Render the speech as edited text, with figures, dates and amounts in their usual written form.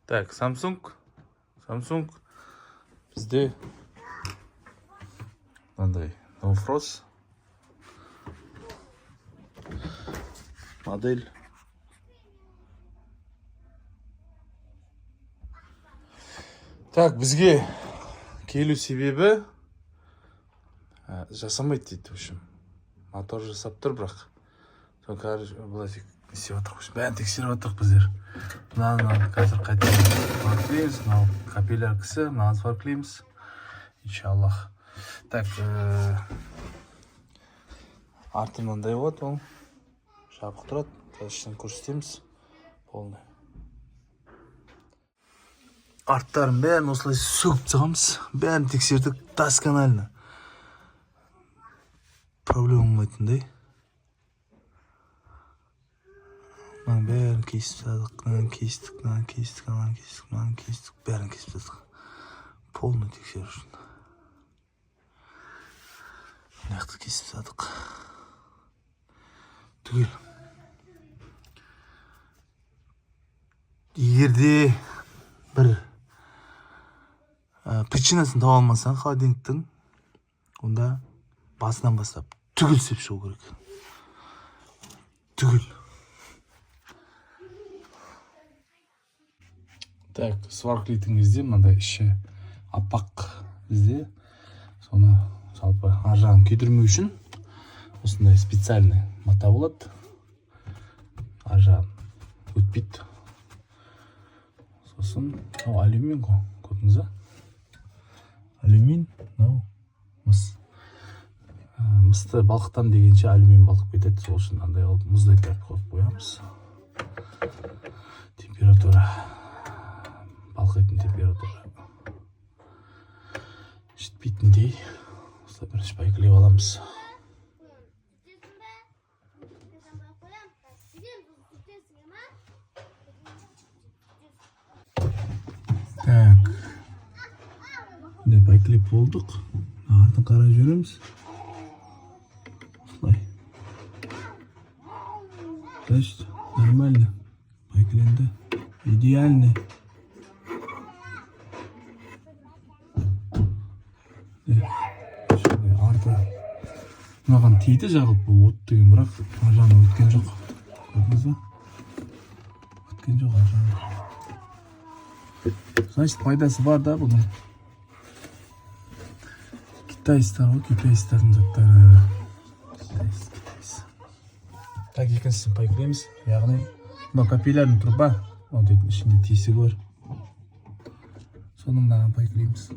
Так, Samsung бізде мынандай Новфроз модель. Так, бізге келу себебі жасамайды дейді, в общем. Мотор жасап тұр, бірақ сол былай істеп жатырмыз. Бәрін тексеріп жатырмық біздер. Мынаны қазір қайтадан фарклейміз, мынау капилляр кісі, мынаны фарклейміз. Иншаллах. Так, арты мынандай болады, ол жабық тұрады. Қазір ішін көрсетеміз. Полный. Арттарын бәрін осылай сөгіп тығамыз. Бәрін тексердік досконально. Проблема болмайтындай. Мынаның бәрін кесіп тастадық, мынаны кестік, бәрін кесіп тастадық. Полный тексеру үшін. Мынақты кесіп тастадық. Түгел. Егерде бір причинасын таба алмасаң холодильниктің, онда басынан бастап түгел істеп шығу керек. Түгел. Так, сварклейтін кезде мынандай іші аппақ бізде. Соны жалпы ар жағын күйдірмеу үшін осындай специальный мата болады. Ар жағын өтпейді. Сосын алюмин ғой, көрдіңіз ба? Алюмин, мыс. Мысты балқытам дегенше алюмин балқып кетеді. Сол үшін андай қылып мұздай тәріп қойып қоямыз. Температура, балқитын температура жетпейтіндей осылай бірінші байкілеп аламыз. Так, байкілеп болдық. Артын қарай жөнеміз. Осылай. Значит, нормально. Байкіленді. Идеальный. Арты мынаған тиді жағып, от деген, бірақ ар жағына өткен жоқ. Көрдіңіз ба? Өткен жоқ ар жағына. Значит, пайдасы бар да бұның. Китайстар ғой, китайстардың заттары. Так, екіншісін пайкілейміз. Яғни, мынау капиллярный труба, ол дейтін ішінде тесігі бар. Соны мынаған пайкілейміз.